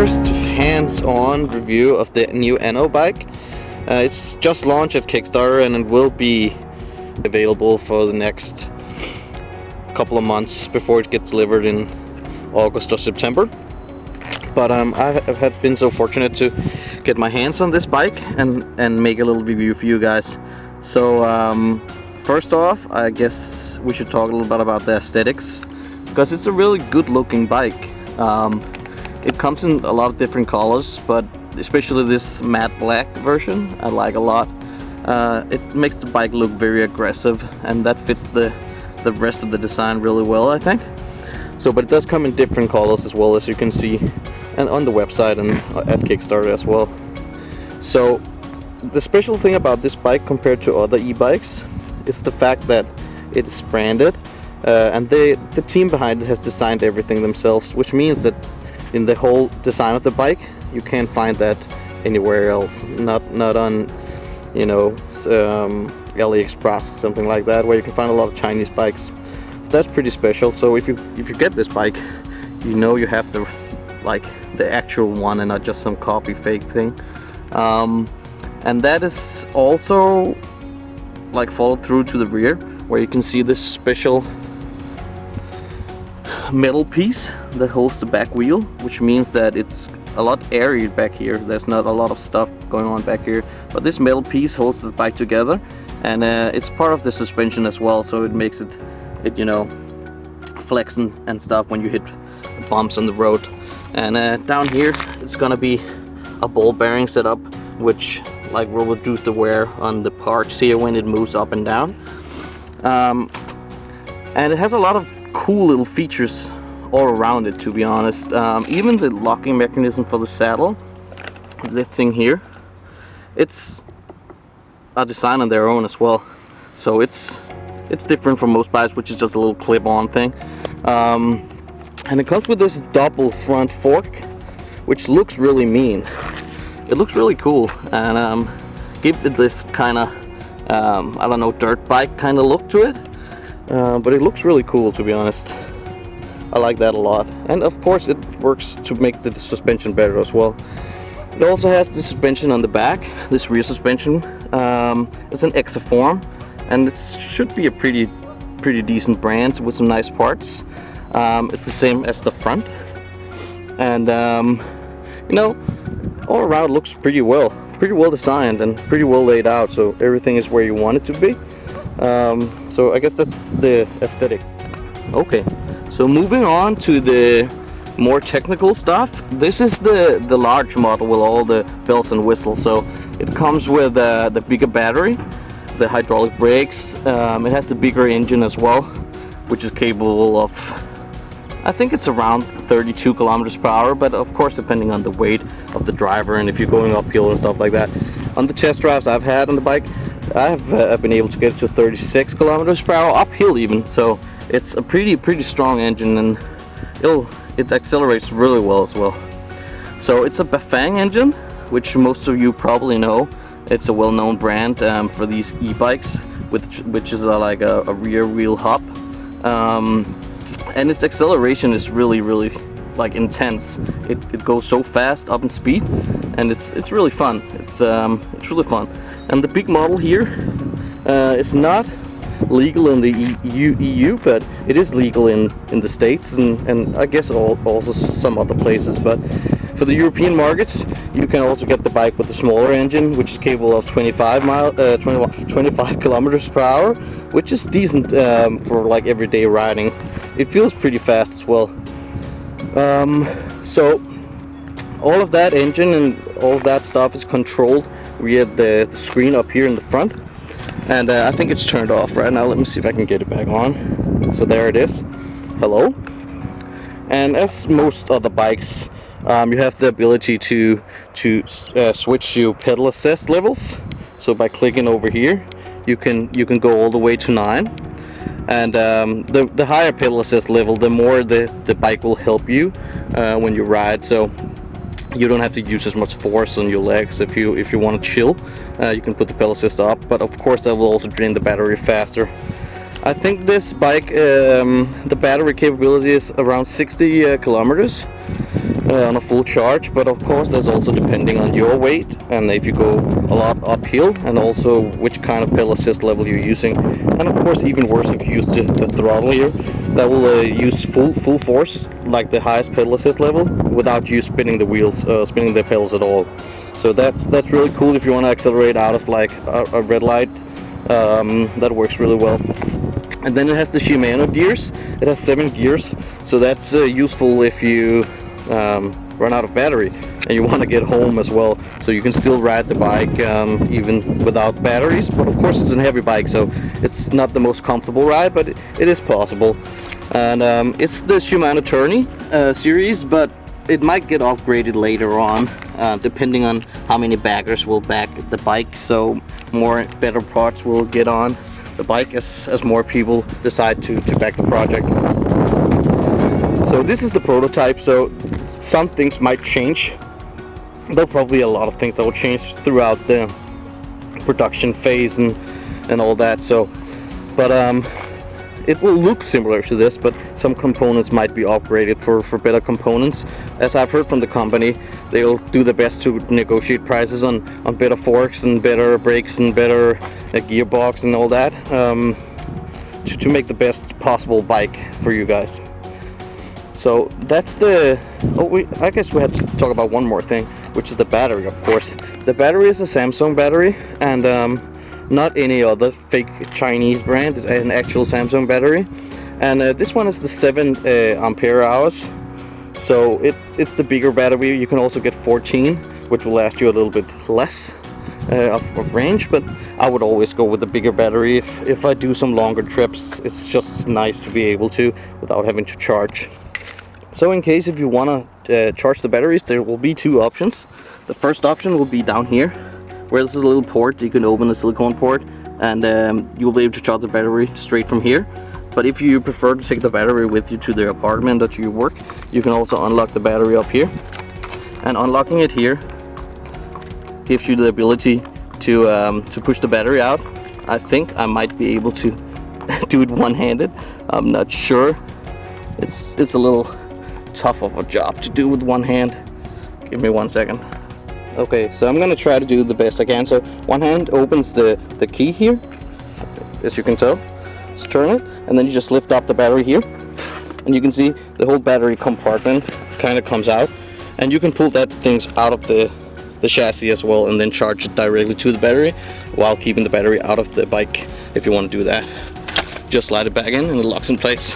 first hands-on review of the new AnnoBike. It's just launched at Kickstarter and it will be available for the next couple of months before it gets delivered in August or September. But I have been so fortunate to get my hands on this bike and make a little review for you guys. So first off, I guess we should talk a little bit about the aesthetics, because it's a really good looking bike. It comes in a lot of different colors, but especially this matte black version I like a lot. It makes the bike look very aggressive, and that fits the rest of the design really well, I think. So, but it does come in different colors as well, as you can see, and on the website and at Kickstarter as well. So the special thing about this bike compared to other e-bikes is the fact that it is branded, and the team behind it has designed everything themselves, which means that in the whole design of the bike you can't find that anywhere else, not on, you know, AliExpress or something like that, where you can find a lot of Chinese bikes. So that's pretty special. So if you get this bike, you know you have the actual one and not just some copy fake thing. And that is also followed through to the rear, where you can see this special metal piece that holds the back wheel, which means that it's a lot airy back here. There's not a lot of stuff going on back here, but this metal piece holds the bike together, and it's part of the suspension as well, so it makes it you know, flex and stuff when you hit bumps on the road. And down here it's gonna be a ball bearing setup, which will reduce the wear on the parts here when it moves up and down. And it has a lot of cool little features all around it, to be honest. Even the locking mechanism for the saddle, this thing here, it's a design on their own as well. So it's different from most bikes, which is just a little clip-on thing. And it comes with this double front fork, which looks really mean. It looks really cool, and give it this kind of I don't know, dirt bike kind of look to it. But it looks really cool, to be honest. I like that a lot. And of course it works to make the suspension better as well. It also has the suspension on the back. This rear suspension is an Exaform, and it should be a pretty decent brand with some nice parts. It's the same as the front, and you know, all around looks pretty well designed and pretty well laid out, so everything is where you want it to be. So I guess that's the aesthetic. Okay, so moving on to the more technical stuff. This is the large model with all the bells and whistles. So it comes with the bigger battery, the hydraulic brakes. It has the bigger engine as well, which is capable of, I think it's around 32 kilometers per hour, but of course depending on the weight of the driver and if you're going uphill and stuff like that. On the test drives I've had on the bike, I've been able to get it to 36 kilometers per hour uphill even. So it's a pretty strong engine, and it accelerates really well as well. So it's a Bafang engine, which most of you probably know. It's a well-known brand for these e-bikes, which is like a rear wheel hub. And its acceleration is really intense. It goes so fast up in speed, and it's really fun. It's really fun. And the big model here is not legal in the EU, but it is legal in the States and I guess also some other places. But for the European markets, you can also get the bike with the smaller engine, which is capable of 25 kilometers per hour, which is decent for everyday riding. It feels pretty fast as well. So all of that engine and all of that stuff is controlled via the screen up here in the front, and I think it's turned off right now. Let me see if I can get it back on. So there it is. Hello. And as most other bikes, you have the ability to switch to pedal assist levels. So by clicking over here, you can go all the way to 9. And the higher pedal assist level, the more the bike will help you when you ride. So you don't have to use as much force on your legs. If you want to chill, you can put the pedal assist up, but of course that will also drain the battery faster. I think this bike, the battery capability is around 60 kilometers. on a full charge, but of course that's also depending on your weight and if you go a lot uphill, and also which kind of pedal assist level you're using. And of course, even worse, if you use the throttle here, that will use full force, like the highest pedal assist level, without you spinning the wheels, spinning the pedals at all. So that's really cool if you want to accelerate out of like a red light. That works really well. And then it has the Shimano gears. It has 7 gears, so that's useful if you run out of battery and you want to get home as well. So you can still ride the bike even without batteries. But of course, it's a heavy bike, so it's not the most comfortable ride, but it is possible. And it's the Shimano Tourney series, but it might get upgraded later on, depending on how many backers will back the bike. So better parts will get on the bike as more people decide to back the project. So this is the prototype, so some things might change. There'll probably be a lot of things that will change throughout the production phase and all that. So, but it will look similar to this, but some components might be upgraded for better components. As I've heard from the company, they'll do their best to negotiate prices on better forks and better brakes and better gearbox and all that, to make the best possible bike for you guys. So that's the... I guess we have to talk about one more thing, which is the battery, of course. The battery is a Samsung battery, and not any other fake Chinese brand. It's an actual Samsung battery, and this one is the 7 ampere hours. So it's the bigger battery. You can also get 14, which will last you a little bit less of range, but I would always go with the bigger battery if I do some longer trips. It's just nice to be able to without having to charge. So in case if you want to charge the batteries, there will be 2 options. The first option will be down here, where there's a little port. You can open the silicone port, and you will be able to charge the battery straight from here. But if you prefer to take the battery with you to the apartment or to your work, you can also unlock the battery up here. And unlocking it here gives you the ability to push the battery out. I think I might be able to do it one-handed. I'm not sure. It's a little tough of a job to do with one hand. Give me 1 second. Okay, so I'm gonna try to do the best I can. So one hand opens the key here, as you can tell. Let's turn it, and then you just lift up the battery here, and you can see the whole battery compartment kind of comes out, and you can pull that things out of the chassis as well, and then charge it directly to the battery while keeping the battery out of the bike if you want to do that. Just slide it back in and it locks in place.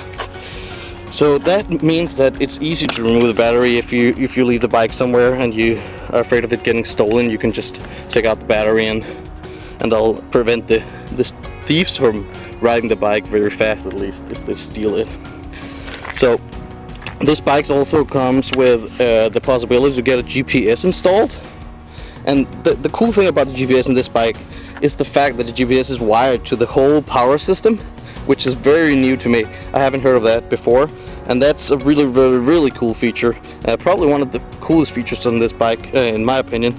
So that means that it's easy to remove the battery. If you leave the bike somewhere and you are afraid of it getting stolen, you can just take out the battery, and they'll prevent the thieves from riding the bike very fast, at least if they steal it. So this bike also comes with the possibility to get a GPS installed. And the cool thing about the GPS in this bike is the fact that the GPS is wired to the whole power system, which is very new to me. I haven't heard of that before, and that's a really cool feature. Probably one of the coolest features on this bike, in my opinion.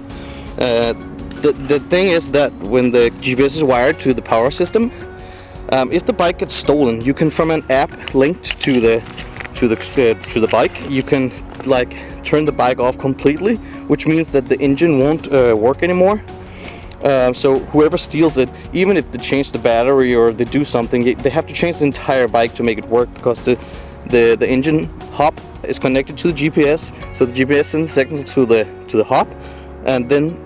The thing is that when the GPS is wired to the power system, if the bike gets stolen, you can, from an app linked to the bike, you can like turn the bike off completely, which means that the engine won't work anymore. So whoever steals it, even if they change the battery or they do something, they have to change the entire bike to make it work, because the engine hop is connected to the GPS. So the GPS sends signals to the hop, and then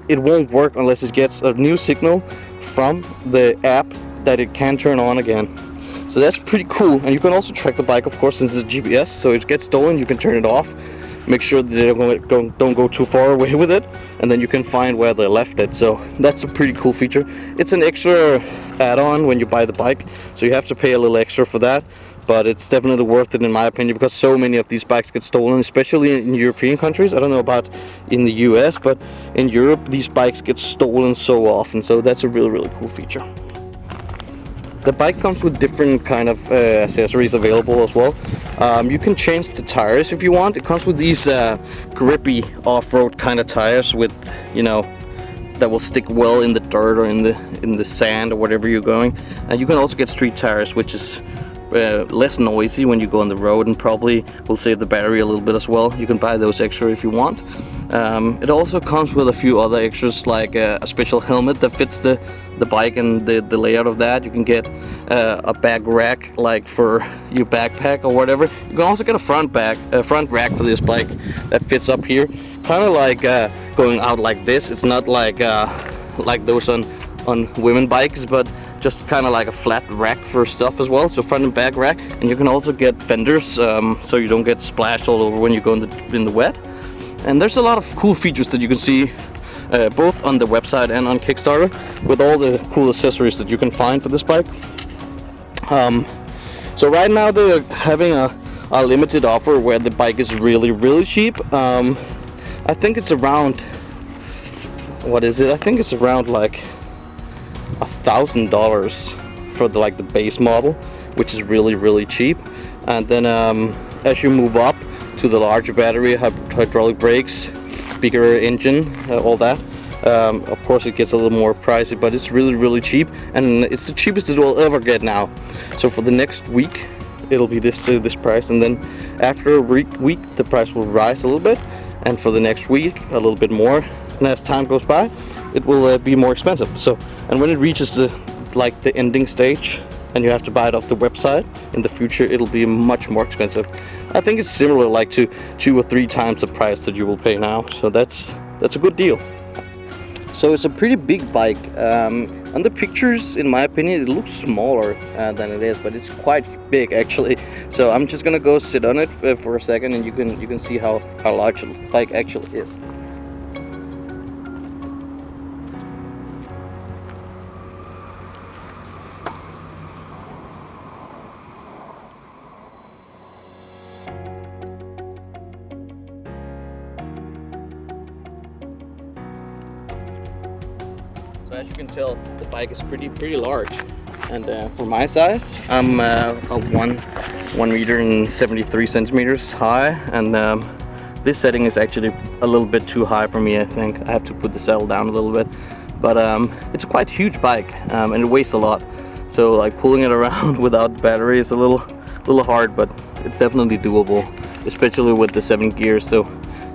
it won't work unless it gets a new signal from the app that it can turn on again. So that's pretty cool. And you can also track the bike, of course, since it's GPS. So if it gets stolen, you can turn it off, make sure that they don't go too far away with it, and then you can find where they left it. So that's a pretty cool feature. It's an extra add-on when you buy the bike, so you have to pay a little extra for that, but it's definitely worth it in my opinion, because so many of these bikes get stolen, especially in European countries. I don't know about in the US, but in Europe these bikes get stolen so often, so that's a really cool feature. The bike comes with different kind of accessories available as well. You can change the tires if you want. It comes with these grippy off-road kind of tires with, you know, that will stick well in the dirt or in the sand or whatever you're going. And you can also get street tires, which is less noisy when you go on the road, and probably will save the battery a little bit as well. You can buy those extra if you want. It also comes with a few other extras, like a special helmet that fits the bike and the layout of that. You can get a bag rack, like for your backpack or whatever. You can also get a front rack for this bike that fits up here, kind of like going out like this. It's not like those on women bikes, but just kind of like a flat rack for stuff as well, so front and back rack. And you can also get fenders, so you don't get splashed all over when you go in the wet. And there's a lot of cool features that you can see both on the website and on Kickstarter, with all the cool accessories that you can find for this bike. So right now they're having a limited offer where the bike is really cheap. I think it's around, what is it? I think it's around like $1,000 for the base model, which is really cheap. And then as you move up to the larger battery, hydraulic brakes, bigger engine, all that, of course it gets a little more pricey, but it's really cheap, and it's the cheapest it will ever get now. So for the next week it'll be this price, and then after a week the price will rise a little bit, and for the next week a little bit more, and as time goes by it will be more expensive. So, and when it reaches the ending stage and you have to buy it off the website in the future, it'll be much more expensive. I think it's similar, like to 2 or 3 times the price that you will pay now. So that's a good deal. So it's a pretty big bike. On the pictures, in my opinion, it looks smaller than it is, but it's quite big actually. So I'm just gonna go sit on it for a second, and you can see how large the bike actually is. So as you can tell, the bike is pretty large, and for my size, I'm a 1 meter and 73 centimeters high, and this setting is actually a little bit too high for me. I think I have to put the saddle down a little bit, but it's a quite huge bike, and it weighs a lot. So like pulling it around without the battery is a little hard, but it's definitely doable, especially with the 7 gears. So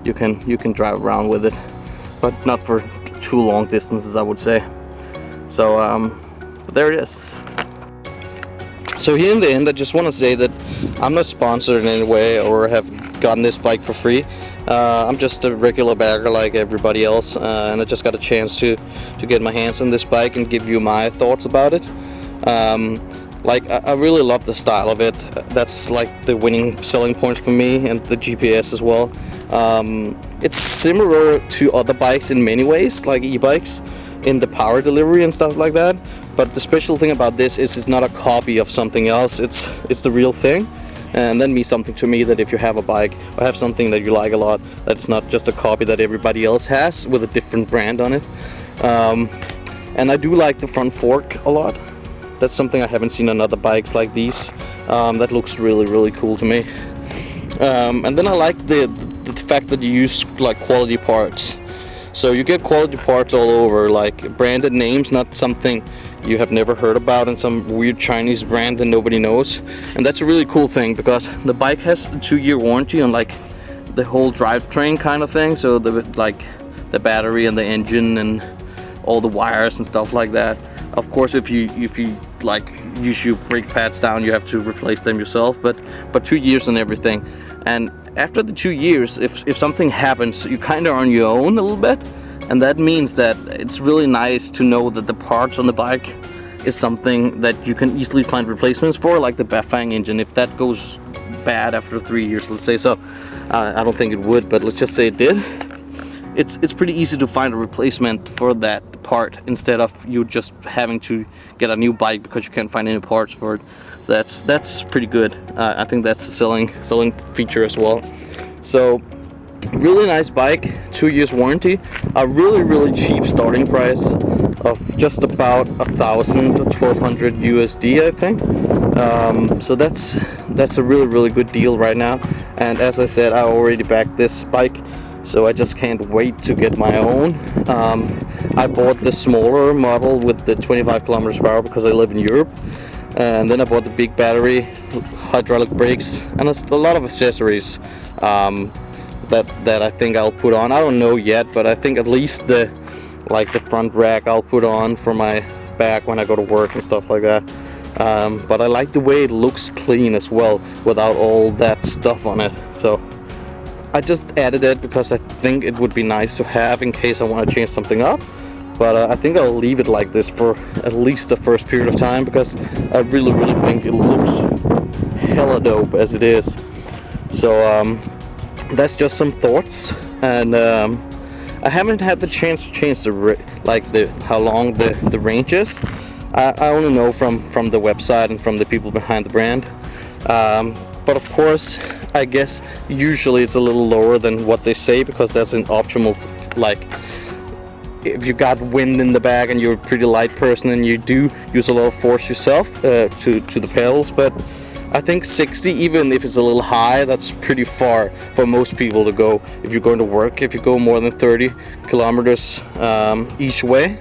you can drive around with it, but not for too long distances, I would say. So but there it is. So here in the end, I just want to say that I'm not sponsored in any way or have gotten this bike for free. I'm just a regular bagger like everybody else, and I just got a chance to get my hands on this bike and give you my thoughts about it. I really love the style of it. That's like the winning selling points for me, and the GPS as well. It's similar to other bikes in many ways, like e-bikes, in the power delivery and stuff like that. But the special thing about this is it's not a copy of something else. It's the real thing, and that means something to me, that if you have a bike or have something that you like a lot, that's not just a copy that everybody else has with a different brand on it. And I do like the front fork a lot. That's something I haven't seen on other bikes like these. That looks really cool to me. And then I like the fact that you use like quality parts. So you get quality parts all over, like branded names, not something you have never heard about, and some weird Chinese brand that nobody knows. And that's a really cool thing, because the bike has a 2-year warranty on like the whole drivetrain kind of thing. So the battery and the engine and all the wires and stuff like that. Of course, if you like use your brake pads down, you have to replace them yourself, but 2 years on everything. And after the 2 years, if something happens, you kind of on your own a little bit, and that means that it's really nice to know that the parts on the bike is something that you can easily find replacements for, like the Bafang engine. If that goes bad after 3 years, let's say, so I don't think it would, but let's just say it did, it's pretty easy to find a replacement for that part, instead of you just having to get a new bike because you can't find any parts for it. That's pretty good. I think that's a selling feature as well. So really nice bike, 2 years warranty, a really cheap starting price of just about 1,000 to 1,200 USD, I think. So that's a really good deal right now. And as I said, I already backed this bike, so I just can't wait to get my own. I bought the smaller model with the 25 kilometers per hour because I live in Europe, and then I bought the big battery hydraulic brakes, and a lot of accessories that I think I'll put on. I don't know yet, but I think at least the front rack I'll put on for my back when I go to work and stuff like that. But I like the way it looks clean as well without all that stuff on it. So I just added it because I think it would be nice to have in case I want to change something up. But I think I'll leave it like this for at least the first period of time, because I really think it looks hella dope as it is. So that's just some thoughts, and I haven't had the chance to change how long the range is. I only know from the website and from the people behind the brand. But of course, I guess usually it's a little lower than what they say, because that's an optimal, like, if you got wind in the back and you're a pretty light person and you do use a lot of force yourself to the pedals. But I think 60, even if it's a little high, that's pretty far for most people to go if you're going to work. If you go more than 30 kilometers each way,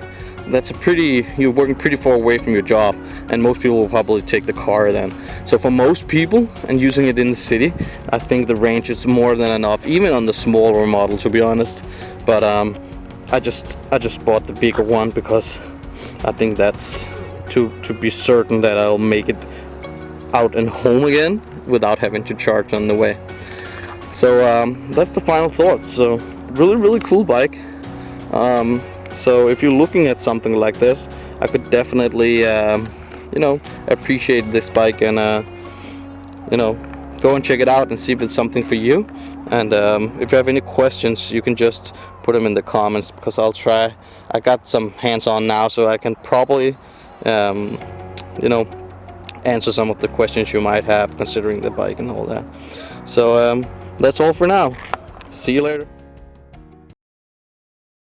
you're working pretty far away from your job, and most people will probably take the car then. So for most people, and using it in the city, I think the range is more than enough, even on the smaller model, to be honest. But I just bought the bigger one because I think that's to be certain that I'll make it out and home again without having to charge on the way. So that's the final thoughts. So really cool bike. So if you're looking at something like this, I could definitely appreciate this bike, and go and check it out and see if it's something for you. And if you have any questions, you can just put them in the comments, because I'll try. I got some hands-on now, so I can probably answer some of the questions you might have considering the bike and all that. So that's all for now. See you later.